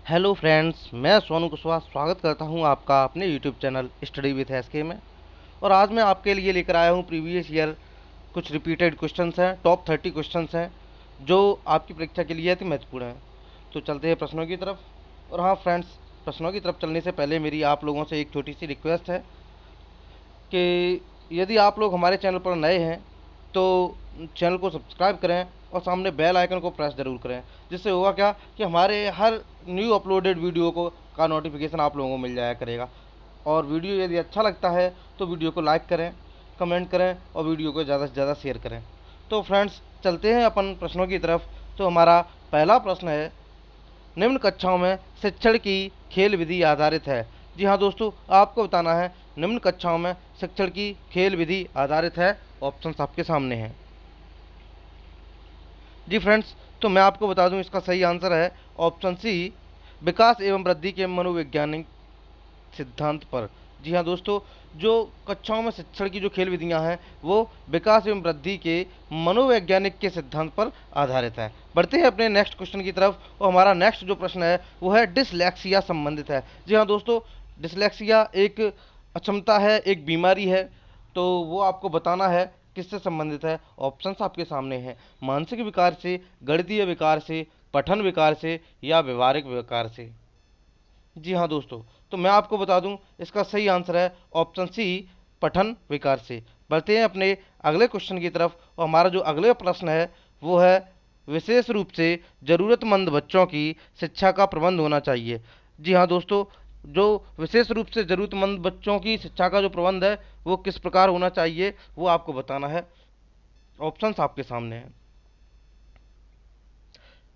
Hello friends, मैं सोनू कुशवाहा स्वागत करता हूं आपका अपने YouTube channel study with SK में। और आज मैं आपके लिए लेकर आया हूं प्रीवियस ईयर कुछ रिपीटेड क्वेश्चंस हैं, टॉप 30 क्वेश्चंस हैं जो आपकी परीक्षा के लिए अति महत्वपूर्ण हैं। तो चलते हैं प्रश्नों की तरफ। और हाँ फ्रेंड्स, प्रश्नों की तरफ चलने से पहले मेरी आप लोगों से एक छोटी सी रिक्वेस्ट है कि यदि आप लोग हमारे चैनल पर नए हैं तो चैनल को सब्सक्राइब करें और सामने बेल आइकन को प्रेस ज़रूर करें। जिससे होगा क्या कि हमारे हर न्यू अपलोडेड वीडियो को का नोटिफिकेशन आप लोगों को मिल जाया करेगा। और वीडियो यदि अच्छा लगता है तो वीडियो को लाइक करें, कमेंट करें और वीडियो को ज़्यादा से ज़्यादा शेयर करें। तो फ्रेंड्स, चलते हैं अपन प्रश्नों की तरफ। तो हमारा पहला प्रश्न है, निम्न कक्षाओं में शिक्षण की खेल विधि आधारित है। जी हाँ दोस्तों, आपको बताना है निम्न कक्षाओं में शिक्षण की खेल विधि आधारित है। ऑप्शंस आपके सामने हैं। जी फ्रेंड्स, तो मैं आपको बता दूं इसका सही आंसर है ऑप्शन सी, विकास एवं वृद्धि के मनोवैज्ञानिक सिद्धांत पर। जी हाँ दोस्तों, जो कक्षाओं में शिक्षण की जो खेल विधियां हैं वो विकास एवं वृद्धि के मनोवैज्ञानिक के सिद्धांत पर आधारित है। बढ़ते हैं अपने नेक्स्ट क्वेश्चन की तरफ। और हमारा नेक्स्ट जो प्रश्न है वो है डिसलेक्सिया संबंधित है। जी हाँ दोस्तों, डिसलेक्सिया एक अक्षमता है, एक बीमारी है। तो वो आपको बताना है किससे संबंधित है। ऑप्शंस आपके सामने हैं, मानसिक विकार से, गणितीय विकार से, पठन विकार से या व्यवहारिक विकार से। जी हाँ दोस्तों, तो मैं आपको बता दूं इसका सही आंसर है ऑप्शन सी, पठन विकार से। बढ़ते हैं अपने अगले क्वेश्चन की तरफ। और हमारा जो अगले प्रश्न है वो है, विशेष रूप से ज़रूरतमंद बच्चों की शिक्षा का प्रबंध होना चाहिए। जी हाँ दोस्तों, जो विशेष रूप से ज़रूरतमंद बच्चों की शिक्षा का जो प्रबंध है वो किस प्रकार होना चाहिए वो आपको बताना है। ऑप्शंस आपके सामने हैं।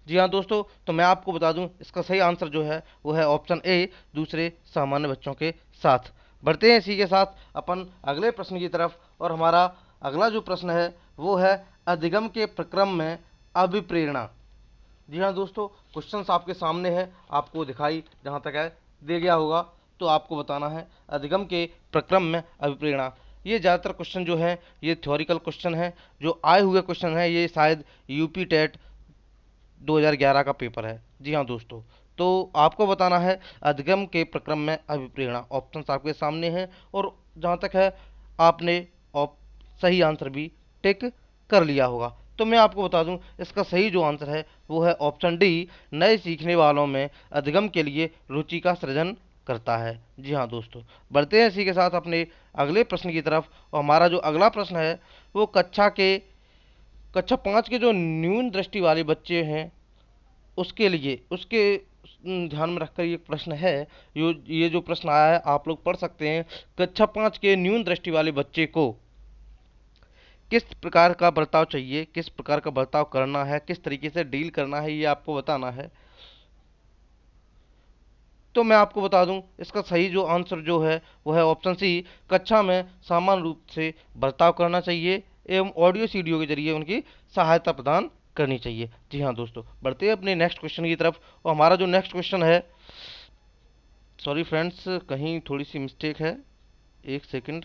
जी हाँ दोस्तों, तो मैं आपको बता दूं इसका सही आंसर जो है वो है ऑप्शन ए, दूसरे सामान्य बच्चों के साथ। बढ़ते हैं इसी के साथ अपन अगले प्रश्न की तरफ। और हमारा अगला जो प्रश्न है वो है, अधिगम के प्रक्रम में अभिप्रेरणा। जी हाँ दोस्तों, क्वेश्चंस आपके सामने है, आपको दिखाई जहाँ तक है दे गया होगा। तो आपको बताना है अधिगम के प्रक्रम में अभिप्रेरणा। ये ज़्यादातर क्वेश्चन जो है ये थ्योरिकल क्वेश्चन है, जो आए हुए क्वेश्चन है। ये शायद यूपी टेट 2011 का पेपर है। जी हाँ दोस्तों, तो आपको बताना है अधिगम के प्रक्रम में अभिप्रेरणा। ऑप्शंस आपके सामने हैं और जहाँ तक है आपने ऑप सही आंसर भी टिक कर लिया होगा। तो मैं आपको बता दूं इसका सही जो आंसर है वो है ऑप्शन डी, नए सीखने वालों में अधिगम के लिए रुचि का सृजन करता है। जी हाँ दोस्तों, बढ़ते हैं इसी के साथ अपने अगले प्रश्न की तरफ। और हमारा जो अगला प्रश्न है वो कक्षा 5 के जो न्यून दृष्टि वाले बच्चे हैं उसके लिए उसके ध्यान में रखकर ये प्रश्न है। ये जो प्रश्न आया है आप लोग पढ़ सकते हैं। कक्षा 5 के न्यून दृष्टि वाले बच्चे को किस प्रकार का बर्ताव चाहिए, किस प्रकार का बर्ताव करना है, किस तरीके से डील करना है, ये आपको बताना है। तो मैं आपको बता दूं इसका सही जो आंसर जो है वो है ऑप्शन सी, कक्षा में सामान्य रूप से बर्ताव करना चाहिए एवं ऑडियो सीडियो के जरिए उनकी सहायता प्रदान करनी चाहिए। जी हाँ दोस्तों, बढ़ते हैं अपने नेक्स्ट क्वेश्चन की तरफ। और हमारा जो नेक्स्ट क्वेश्चन है, सॉरी फ्रेंड्स, कहीं थोड़ी सी मिस्टेक है, एक सेकंड।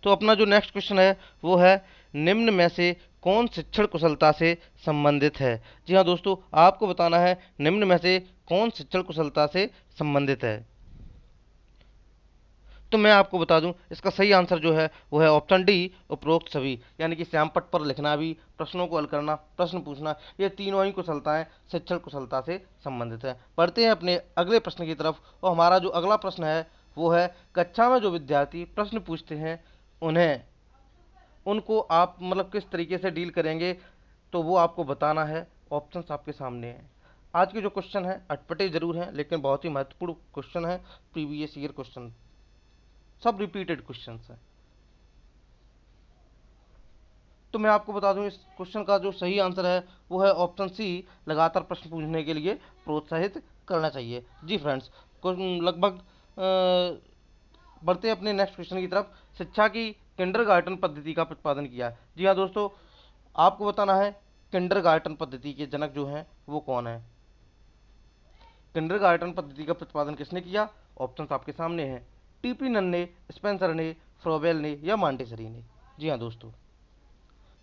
तो अपना जो नेक्स्ट क्वेश्चन है वो है, निम्न में से कौन शिक्षण कुशलता से संबंधित है। जी हाँ दोस्तों, आपको बताना है निम्न में से कौन शिक्षण कुशलता से संबंधित है। तो मैं आपको बता दूं इसका सही आंसर जो है वो है ऑप्शन डी, उपरोक्त सभी। यानी कि श्यामपट्ट पर लिखना भी, प्रश्नों को हल करना, प्रश्न पूछना, ये तीनों ही कुशलताएं शिक्षण कुशलता से संबंधित है। पढ़ते हैं अपने अगले प्रश्न की तरफ। और हमारा जो अगला प्रश्न है वो है, कक्षा में जो विद्यार्थी प्रश्न पूछते हैं उन्हें उनको आप मतलब किस तरीके से डील करेंगे, तो वो आपको बताना है। ऑप्शंस आपके सामने हैं। आज के जो क्वेश्चन है अटपटे जरूर हैं लेकिन बहुत ही महत्वपूर्ण क्वेश्चन है, प्रीवियस ईयर क्वेश्चन, सब रिपीटेड क्वेश्चंस हैं। तो मैं आपको बता दूं इस क्वेश्चन का जो सही आंसर है वो है ऑप्शन सी, लगातार प्रश्न पूछने के लिए प्रोत्साहित करना चाहिए। जी फ्रेंड्स, लगभग बढ़ते हैं अपने नेक्स्ट क्वेश्चन की तरफ। शिक्षा की किंडरगार्टन पद्धति का प्रतिपादन किया। जी हाँ दोस्तों, आपको बताना है किंडरगार्टन पद्धति के जनक जो हैं वो कौन है। किंडरगार्टन पद्धति का प्रतिपादन किसने किया। ऑप्शंस आपके सामने हैं, टीपी नन ने, स्पेंसर ने, फ्रोबेल ने या मांटेसरी ने। जी हाँ दोस्तों,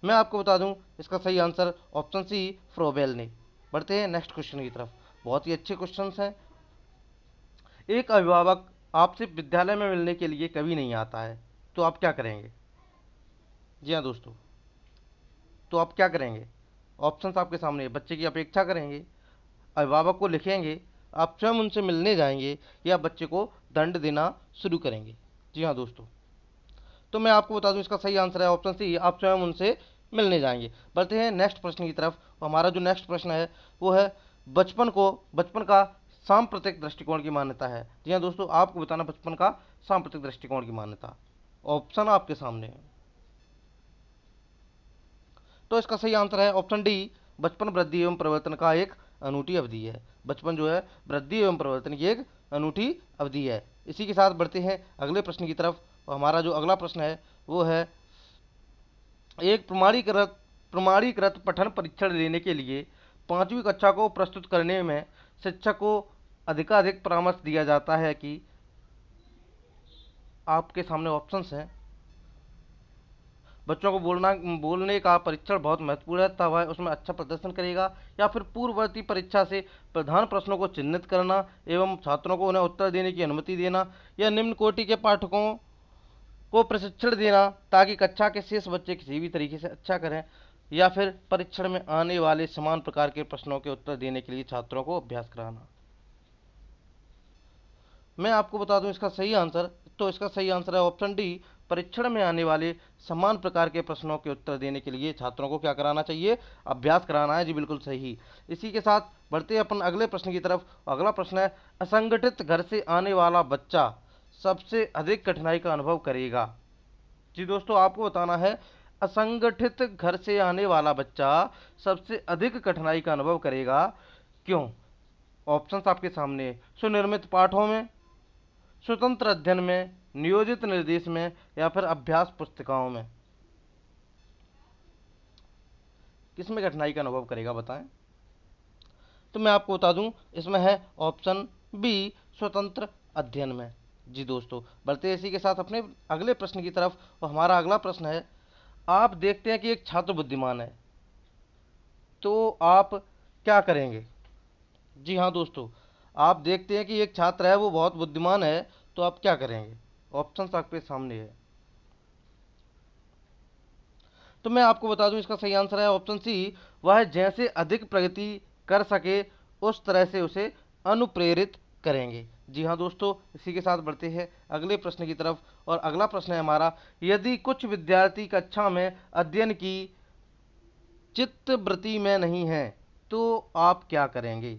मैं आपको बता दूं इसका सही आंसर ऑप्शन सी, फ्रोबेल ने। बढ़ते हैं नेक्स्ट क्वेश्चन की तरफ। बहुत ही अच्छे क्वेश्चन हैं। एक अभिभावक आपसे विद्यालय में मिलने के लिए कभी नहीं आता है, तो आप क्या करेंगे? जी हाँ दोस्तों, तो आप क्या करेंगे? ऑप्शंस आपके सामने है। बच्चे की अपेक्षा करेंगे, अभिभावक को लिखेंगे, आप स्वयं उनसे मिलने जाएंगे, या बच्चे को दंड देना शुरू करेंगे? जी हाँ दोस्तों, तो मैं आपको बता दूं इसका सही आंसर है ऑप्शन सी, आप स्वयं उनसे मिलने जाएंगे। बढ़ते हैं नेक्स्ट प्रश्न की तरफ। हमारा जो नेक्स्ट प्रश्न है वो है बचपन का सांप्रतिक दृष्टिकोण की मान्यता है। जी हाँ दोस्तों, आपको बताना बचपन का सांप्रतिक दृष्टिकोण की मान्यता। ऑप्शन आपके सामने है, तो इसका सही आंसर है ऑप्शन डी, बचपन वृद्धि एवं परिवर्तन का एक अनूठी अवधि है। बचपन जो है वृद्धि एवं परिवर्तन की एक अनूठी अवधि है। इसी के साथ बढ़ते हैं अगले प्रश्न की तरफ। और हमारा जो अगला प्रश्न है वो है, एक प्रमाणीकृत पठन परीक्षण लेने के लिए 5वीं कक्षा को प्रस्तुत करने में शिक्षक को अधिकाधिक परामर्श दिया जाता है कि? आपके सामने ऑप्शंस हैं। बच्चों को बोलने का परीक्षण बहुत महत्वपूर्ण है, तब वह उसमें अच्छा प्रदर्शन करेगा, या फिर पूर्ववर्ती परीक्षा से प्रधान प्रश्नों को चिन्हित करना एवं छात्रों को उन्हें उत्तर देने की अनुमति देना, या निम्न कोटि के पाठकों को प्रशिक्षण देना ताकि कक्षा के शेष बच्चे किसी भी तरीके से अच्छा करें, या फिर परीक्षण में आने वाले समान प्रकार के प्रश्नों के उत्तर देने के लिए छात्रों को अभ्यास कराना। मैं आपको बता दूं इसका सही आंसर, तो इसका सही आंसर है ऑप्शन डी, परीक्षण में आने वाले समान प्रकार के प्रश्नों के उत्तर देने के लिए छात्रों को क्या कराना चाहिए? अभ्यास कराना है। जी बिल्कुल सही। इसी के साथ बढ़ते हैं अपन अगले प्रश्न की तरफ। अगला प्रश्न है, असंगठित घर से आने वाला बच्चा सबसे अधिक कठिनाई का अनुभव करेगा। जी दोस्तों, आपको बताना है असंगठित घर से आने वाला बच्चा सबसे अधिक कठिनाई का अनुभव करेगा, क्यों? ऑप्शंस आपके सामने है। सुनिर्मित पाठों में, स्वतंत्र अध्ययन में, नियोजित निर्देश में, या फिर अभ्यास पुस्तिकाओं में? किसमें कठिनाई का अनुभव करेगा बताएं? तो मैं आपको बता दूं इसमें है ऑप्शन बी, स्वतंत्र अध्ययन में। जी दोस्तों, बढ़ते हैं इसी के साथ अपने अगले प्रश्न की तरफ। और हमारा अगला प्रश्न है, आप देखते हैं कि एक छात्र बुद्धिमान है, तो आप क्या करेंगे? जी हाँ दोस्तों, आप देखते हैं कि एक छात्र है वो बहुत बुद्धिमान है, तो आप क्या करेंगे? ऑप्शन आपके सामने है। तो मैं आपको बता दूं इसका सही आंसर है ऑप्शन सी, वह जैसे अधिक प्रगति कर सके उस तरह से उसे अनुप्रेरित करेंगे। जी हाँ दोस्तों, इसी के साथ बढ़ते हैं अगले प्रश्न की तरफ। और अगला प्रश्न है हमारा, यदि कुछ विद्यार्थी कक्षा में अध्ययन की चित्तवृत्ति में नहीं है, तो आप क्या करेंगे?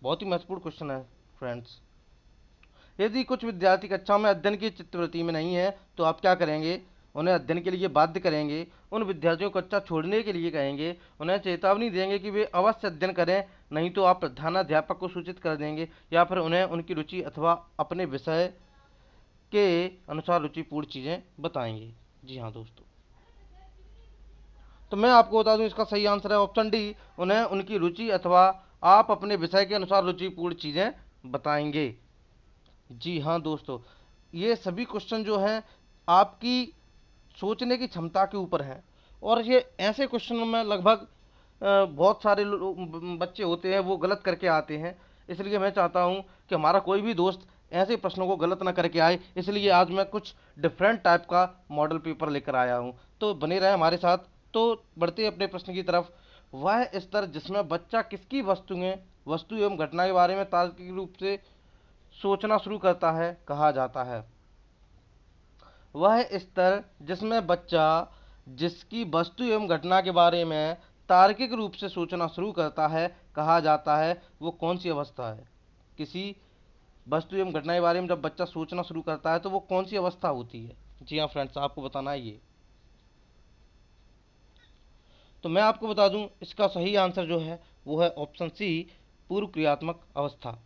बहुत ही महत्वपूर्ण क्वेश्चन है फ्रेंड्स। यदि कुछ विद्यार्थी कक्षा में अध्ययन की चित्तवृत्ति में नहीं है, तो आप क्या करेंगे? उन्हें अध्ययन के लिए बाध्य करेंगे, उन विद्यार्थियों को कक्षा छोड़ने के लिए कहेंगे, उन्हें चेतावनी देंगे कि वे अवश्य अध्ययन करें, नहीं तो आप प्रधानाध्यापक को सूचित कर देंगे, या फिर उन्हें उनकी रुचि अथवा अपने विषय के अनुसार रुचिपूर्ण चीज़ें बताएंगे? जी हाँ दोस्तों, तो मैं आपको बता दूं इसका सही आंसर है ऑप्शन डी, उन्हें उनकी रुचि अथवा आप अपने विषय के अनुसार रुचिपूर्ण चीज़ें बताएंगे। जी हाँ दोस्तों, ये सभी क्वेश्चन जो हैं आपकी सोचने की क्षमता के ऊपर हैं। और ये ऐसे क्वेश्चन में लगभग बहुत सारे बच्चे होते हैं वो गलत करके आते हैं। इसलिए मैं चाहता हूँ कि हमारा कोई भी दोस्त ऐसे प्रश्नों को गलत ना करके आए, इसलिए आज मैं कुछ डिफरेंट टाइप का मॉडल पेपर लेकर आया हूँ। तो बने रहे हमारे साथ। तो बढ़ते हैं अपने प्रश्न की तरफ। वह स्तर जिसमें बच्चा किसकी वस्तु एवं घटना के बारे में तार्किक रूप से सोचना शुरू करता है कहा जाता है? वह स्तर जिसमें बच्चा जिसकी वस्तु एवं घटना के बारे में तार्किक रूप से सोचना शुरू करता है कहा जाता है, वो कौन सी अवस्था है? किसी वस्तु एवं घटना के बारे में जब बच्चा सोचना शुरू करता है तो वो कौन सी अवस्था होती है? जी हाँ फ्रेंड्स, आपको बताना है ये। तो मैं आपको बता दूं इसका सही आंसर जो है वो है ऑप्शन सी, पूर्व क्रियात्मक अवस्था।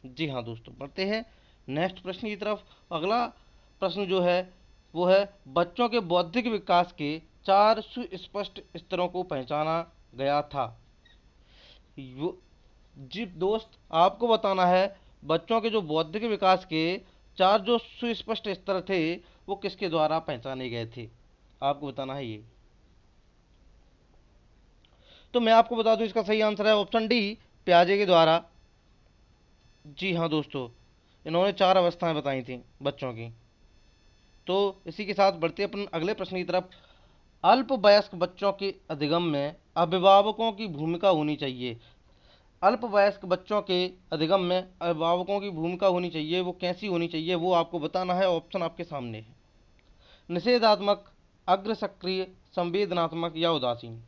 जी हाँ दोस्तों, बढ़ते हैं नेक्स्ट प्रश्न की तरफ। अगला प्रश्न जो है वो है, बच्चों के बौद्धिक विकास के 4 सुस्पष्ट स्तरों को पहचाना गया था। जी दोस्त, आपको बताना है बच्चों के जो बौद्धिक विकास के 4 जो सुस्पष्ट स्तर थे वो किसके द्वारा पहचाने गए थे? आपको बताना है ये। तो मैं आपको बता दूं इसका सही आंसर है ऑप्शन डी, पियाजे के द्वारा। जी हाँ दोस्तों, इन्होंने 4 अवस्थाएं बताई थी बच्चों की। तो इसी के साथ बढ़ते अपन अगले प्रश्न की तरफ। अल्पवयस्क बच्चों के अधिगम में अभिभावकों की भूमिका होनी चाहिए। अल्पवयस्क बच्चों के अधिगम में अभिभावकों की भूमिका होनी चाहिए, वो कैसी होनी चाहिए वो आपको बताना है। ऑप्शन आपके सामने है। निषेधात्मक, अग्र सक्रिय, संवेदनात्मक या उदासीन।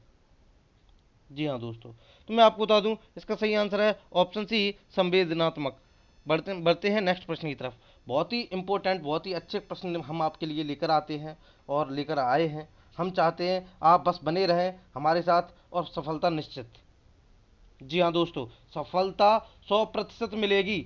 जी हाँ दोस्तों, तो मैं आपको बता दूं इसका सही आंसर है ऑप्शन सी, संवेदनात्मक। बढ़ते बढ़ते हैं नेक्स्ट प्रश्न की तरफ। बहुत ही इंपॉर्टेंट, बहुत ही अच्छे प्रश्न हम आपके लिए लेकर आते हैं और लेकर आए हैं। हम चाहते हैं आप बस बने रहें हमारे साथ और सफलता निश्चित। जी हाँ दोस्तों, सफलता 100% मिलेगी,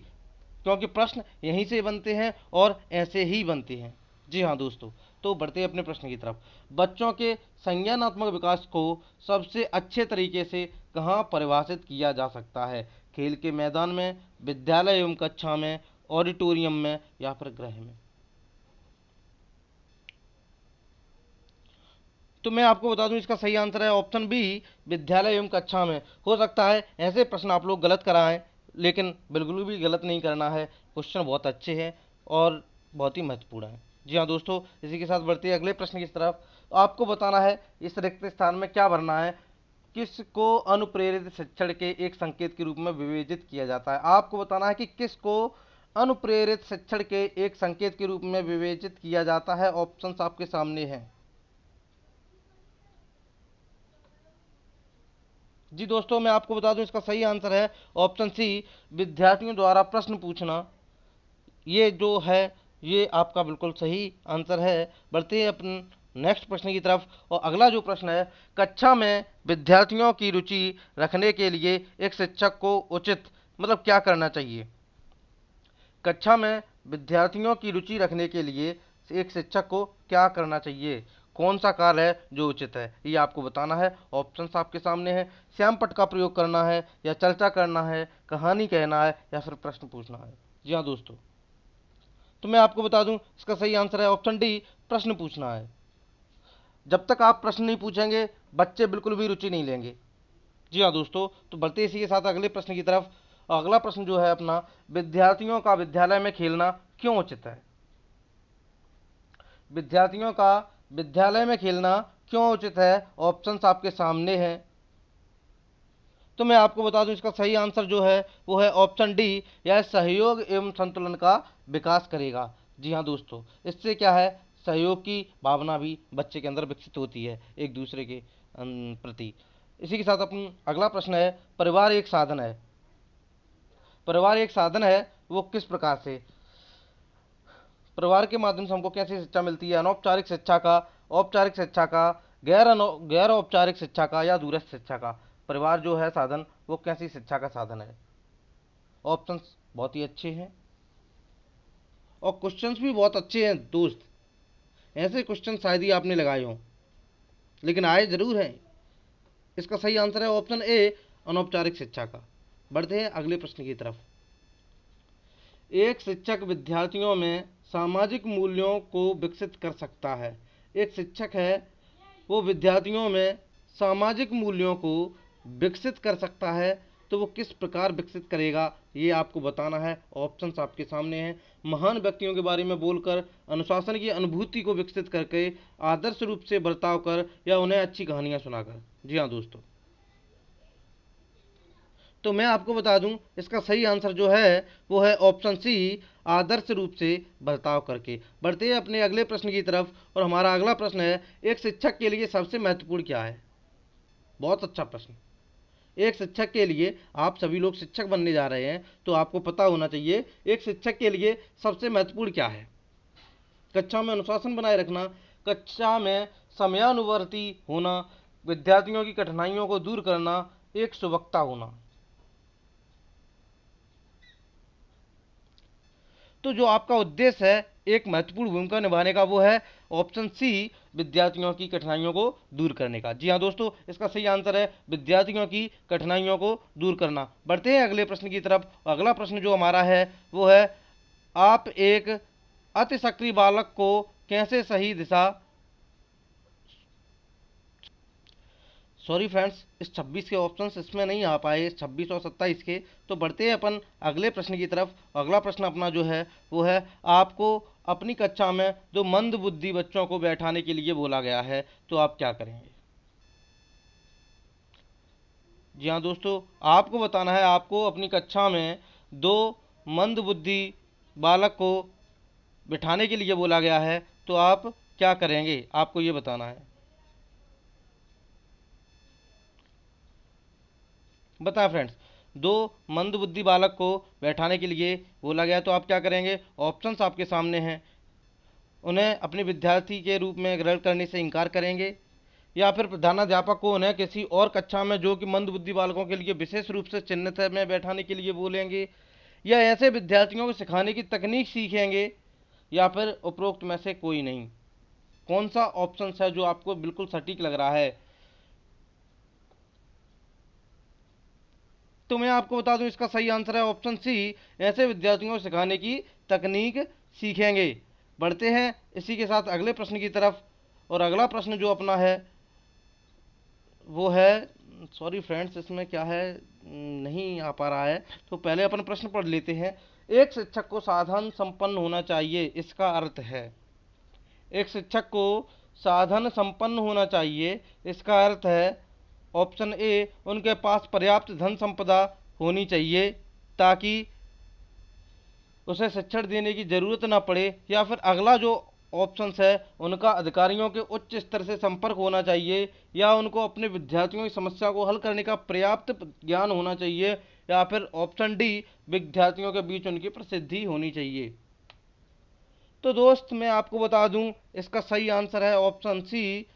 क्योंकि प्रश्न यहीं से बनते हैं और ऐसे ही बनते हैं। जी हाँ दोस्तों, तो बढ़ते हैं अपने प्रश्न की तरफ। बच्चों के संज्ञानात्मक विकास को सबसे अच्छे तरीके से कहाँ परिभाषित किया जा सकता है? खेल के मैदान में, विद्यालय एवं कक्षा में, ऑडिटोरियम में या फिर गृह में? तो मैं आपको बता दूं इसका सही आंसर है ऑप्शन बी, विद्यालय एवं कक्षा में। हो सकता है ऐसे प्रश्न आप लोग गलत कराएं, लेकिन बिल्कुल भी गलत नहीं करना है। क्वेश्चन बहुत अच्छे हैं और बहुत ही महत्वपूर्ण है। जी हाँ दोस्तों, इसी के साथ बढ़ते हैं अगले प्रश्न की तरफ। आपको बताना है इस रिक्त स्थान में क्या भरना है। किसको अनुप्रेरित शिक्षण के एक संकेत के रूप में विवेचित किया जाता है? आपको बताना है कि किसको अनुप्रेरित शिक्षण के एक संकेत के रूप में विवेचित किया जाता है। ऑप्शंस आपके सामने हैं। जी दोस्तों, मैं आपको बता दूं इसका सही आंसर है ऑप्शन सी, विद्यार्थियों द्वारा प्रश्न पूछना। ये जो है ये आपका बिल्कुल सही आंसर है। बढ़ते हैं अपन नेक्स्ट प्रश्न की तरफ। और अगला जो प्रश्न है, कक्षा में विद्यार्थियों की रुचि रखने के लिए एक शिक्षक को उचित मतलब क्या करना चाहिए? कक्षा में विद्यार्थियों की रुचि रखने के लिए एक शिक्षक को क्या करना चाहिए? कौन सा कार्य है जो उचित है, ये आपको बताना है। ऑप्शंस आपके सामने हैं। श्यामपट्ट का प्रयोग करना है, या चर्चा करना है, कहानी कहना है, या फिर प्रश्न पूछना है? जी हाँ दोस्तों, तो मैं आपको बता दूं इसका सही आंसर है ऑप्शन डी, प्रश्न पूछना है। जब तक आप प्रश्न नहीं पूछेंगे बच्चे बिल्कुल भी रुचि नहीं लेंगे। जी हाँ दोस्तों, तो बढ़ते इसी के साथ अगले प्रश्न की तरफ। अगला प्रश्न जो है अपना, विद्यार्थियों का विद्यालय में खेलना क्यों उचित है? विद्यार्थियों का विद्यालय में खेलना क्यों उचित है? ऑप्शंस आपके सामने हैं। तो मैं आपको बता दूं इसका सही आंसर जो है वो है ऑप्शन डी, यह सहयोग एवं संतुलन का विकास करेगा। जी हाँ दोस्तों, इससे क्या है, सहयोग की भावना भी बच्चे के अंदर विकसित होती है एक दूसरे के प्रति। इसी के साथ अपन अगला प्रश्न है, परिवार एक साधन है। परिवार एक साधन है, वो किस प्रकार से? परिवार के माध्यम से हमको कैसी शिक्षा मिलती है? अनौपचारिक शिक्षा का, औपचारिक शिक्षा का, गैर औपचारिक शिक्षा का, या दूरस्थ शिक्षा का? परिवार जो है साधन, वो कैसी शिक्षा का साधन है? ऑप्शंस बहुत ही अच्छे हैं और क्वेश्चंस भी बहुत अच्छे हैं दोस्त। ऐसे क्वेश्चन शायद ही आपने लगाए हों, लेकिन आए जरूर हैं। इसका सही आंसर है ऑप्शन ए, अनौपचारिक शिक्षा का। बढ़ते हैं अगले प्रश्न की तरफ। एक शिक्षक विद्यार्थियों में सामाजिक मूल्यों को विकसित कर सकता है। एक शिक्षक है वो विद्यार्थियों में सामाजिक मूल्यों को विकसित कर सकता है, तो वो किस प्रकार विकसित करेगा ये आपको बताना है। ऑप्शंस आपके सामने हैं। महान व्यक्तियों के बारे में बोलकर, अनुशासन की अनुभूति को विकसित करके, आदर्श रूप से बर्ताव कर, या उन्हें अच्छी कहानियां सुनाकर। जी हाँ दोस्तों, तो मैं आपको बता दूं इसका सही आंसर जो है वो है ऑप्शन सी, आदर्श रूप से बर्ताव करके। बढ़ते हैं अपने अगले प्रश्न की तरफ। और हमारा अगला प्रश्न है, एक शिक्षक के लिए सबसे महत्वपूर्ण क्या है? बहुत अच्छा प्रश्न। एक शिक्षक के लिए, आप सभी लोग शिक्षक बनने जा रहे हैं तो आपको पता होना चाहिए एक शिक्षक के लिए सबसे महत्वपूर्ण क्या है। कक्षा में अनुशासन बनाए रखना, कक्षा में समयानुवर्ती होना, विद्यार्थियों की कठिनाइयों को दूर करना, एक सुवक्ता होना। तो जो आपका उद्देश्य है एक महत्वपूर्ण भूमिका निभाने का, वो है ऑप्शन सी, विद्यार्थियों की कठिनाइयों को दूर करने का। जी हाँ दोस्तों, इसका सही आंसर है विद्यार्थियों की कठिनाइयों को दूर करना। बढ़ते हैं अगले प्रश्न की तरफ। अगला प्रश्न जो हमारा है वो है, आप एक अति सक्रिय बालक को कैसे सही दिशा सॉरी फ्रेंड्स, इस 26 के ऑप्शंस इसमें नहीं आ पाए, इस 26 और 27 के। तो बढ़ते हैं अपन अगले प्रश्न की तरफ। अगला प्रश्न अपना जो है वो है, आपको अपनी कक्षा में दो मंद बुद्धि बच्चों को बैठाने के लिए बोला गया है, तो आप क्या करेंगे? जी हाँ दोस्तों, आपको बताना है, आपको अपनी कक्षा में दो मंद बुद्धि बालक को बिठाने के लिए बोला गया है, तो आप क्या करेंगे, आपको ये बताना है। बताएं फ्रेंड्स, दो मंदबुद्धि बालक को बैठाने के लिए बोला गया, तो आप क्या करेंगे? ऑप्शंस आपके सामने हैं। उन्हें अपने विद्यार्थी के रूप में ग्रहण करने से इनकार करेंगे, या फिर प्रधानाध्यापक को उन्हें किसी और कक्षा में जो कि मंदबुद्धि बालकों के लिए विशेष रूप से चिन्हित है में बैठाने के लिए बोलेंगे, या ऐसे विद्यार्थियों को सिखाने की तकनीक सीखेंगे, या फिर उपरोक्त में से कोई नहीं। कौन सा ऑप्शन है जो आपको बिल्कुल सटीक लग रहा है? तो मैं आपको बता दूं, इसका सही आंसर है ऑप्शन सी, ऐसे विद्यार्थियों को सिखाने की तकनीक सीखेंगे। बढ़ते हैं इसी के साथ अगले प्रश्न की तरफ। और अगला प्रश्न जो अपना है वो है, सॉरी फ्रेंड्स, इसमें क्या है, नहीं आ पा रहा है। तो पहले अपन प्रश्न पढ़ लेते हैं। एक शिक्षक को साधन संपन्न होना चाहिए, इसका अर्थ है, एक शिक्षक को साधन संपन्न होना चाहिए, इसका अर्थ है ऑप्शन ए, उनके पास पर्याप्त धन संपदा होनी चाहिए ताकि उसे शिक्षण देने की जरूरत ना पड़े, या फिर अगला जो ऑप्शन है, उनका अधिकारियों के उच्च स्तर से संपर्क होना चाहिए, या उनको अपने विद्यार्थियों की समस्या को हल करने का पर्याप्त ज्ञान होना चाहिए, या फिर ऑप्शन डी, विद्यार्थियों के बीच उनकी प्रसिद्धि होनी चाहिए। तो दोस्त मैं आपको बता दूं, इसका सही आंसर है ऑप्शन सी,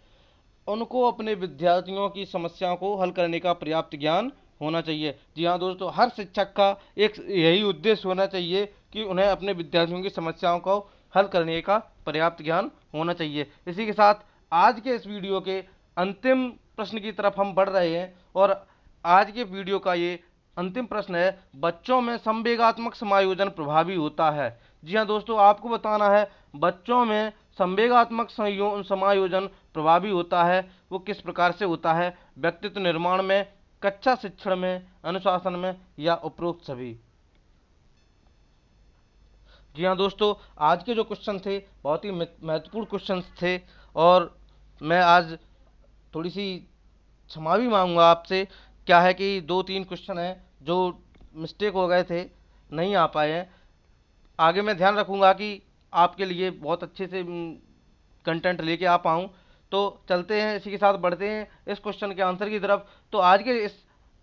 उनको अपने विद्यार्थियों की समस्याओं को हल करने का पर्याप्त ज्ञान होना चाहिए। जी हाँ दोस्तों, हर शिक्षक का एक यही उद्देश्य होना चाहिए कि उन्हें अपने विद्यार्थियों की समस्याओं को हल करने का पर्याप्त ज्ञान होना चाहिए। इसी के साथ आज के इस वीडियो के अंतिम प्रश्न की तरफ हम बढ़ रहे हैं, और आज के वीडियो का ये अंतिम प्रश्न है, बच्चों में संवेगात्मक समायोजन प्रभावी होता है। जी हाँ दोस्तों, आपको बताना है बच्चों में संवेगात्मक समायोजन प्रभावी होता है, वो किस प्रकार से होता है? व्यक्तित्व निर्माण में, कक्षा शिक्षण में, अनुशासन में, या उपरोक्त सभी? जी हाँ दोस्तों, आज के जो क्वेश्चन थे बहुत ही महत्वपूर्ण क्वेश्चन थे, और मैं आज थोड़ी सी क्षमा भी मांगूंगा आपसे। क्या है कि दो तीन क्वेश्चन हैं जो मिस्टेक हो गए थे, नहीं आ पाए हैं। आगे मैं ध्यान रखूंगा कि आपके लिए बहुत अच्छे से कंटेंट लेके आ पाऊँ। तो चलते हैं, इसी के साथ बढ़ते हैं इस क्वेश्चन के आंसर की तरफ। तो आज के इस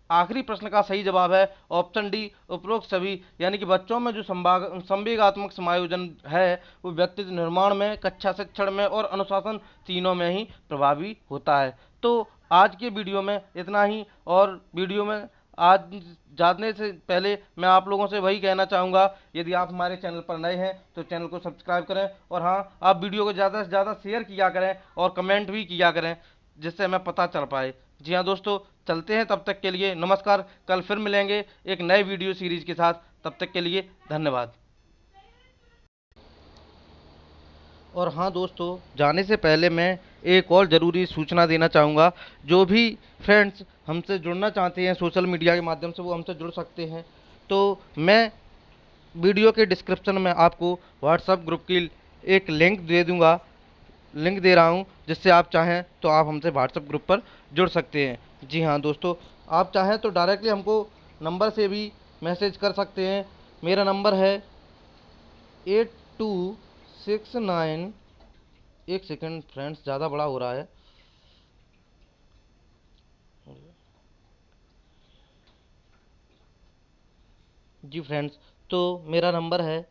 आखिरी प्रश्न का सही जवाब है ऑप्शन डी, उपरोक्त सभी। यानी कि बच्चों में जो संवेगात्मक समायोजन है वो व्यक्तित्व निर्माण में, कक्षा शिक्षण में और अनुशासन तीनों में ही प्रभावी होता है। तो आज के वीडियो में इतना ही, और वीडियो में आज जानने से पहले मैं आप लोगों से वही कहना चाहूँगा, यदि आप हमारे चैनल पर नए हैं तो चैनल को सब्सक्राइब करें, और हाँ, आप वीडियो को ज़्यादा से ज़्यादा शेयर किया करें और कमेंट भी किया करें, जिससे हमें पता चल पाए। जी हाँ दोस्तों, चलते हैं, तब तक के लिए नमस्कार। कल फिर मिलेंगे एक नए वीडियो सीरीज के साथ, तब तक के लिए धन्यवाद। और हाँ दोस्तों, जाने से पहले मैं एक और ज़रूरी सूचना देना चाहूँगा। जो भी फ्रेंड्स हमसे जुड़ना चाहते हैं सोशल मीडिया के माध्यम से, वो हमसे जुड़ सकते हैं। तो मैं वीडियो के डिस्क्रिप्शन में आपको व्हाट्सएप ग्रुप की एक लिंक दे दूँगा, लिंक दे रहा हूँ, जिससे आप चाहें तो आप हमसे व्हाट्सएप ग्रुप पर जुड़ सकते हैं। जी हाँ दोस्तों, आप चाहें तो डायरेक्टली हमको नंबर से भी मैसेज कर सकते हैं। मेरा नंबर है 8269, एक सेकंड फ्रेंड्स, ज़्यादा बड़ा हो रहा है। जी फ्रेंड्स, तो मेरा नंबर है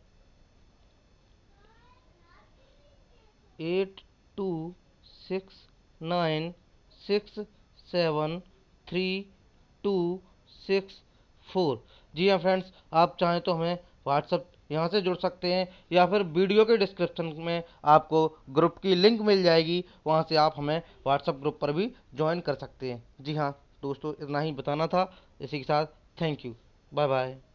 8269673264। जी हाँ फ्रेंड्स, आप चाहें तो हमें व्हाट्सएप यहाँ से जुड़ सकते हैं, या फिर वीडियो के डिस्क्रिप्शन में आपको ग्रुप की लिंक मिल जाएगी, वहाँ से आप हमें व्हाट्सएप ग्रुप पर भी ज्वाइन कर सकते हैं। जी हाँ दोस्तों, इतना ही बताना था। इसी के साथ थैंक यू, बाय बाय।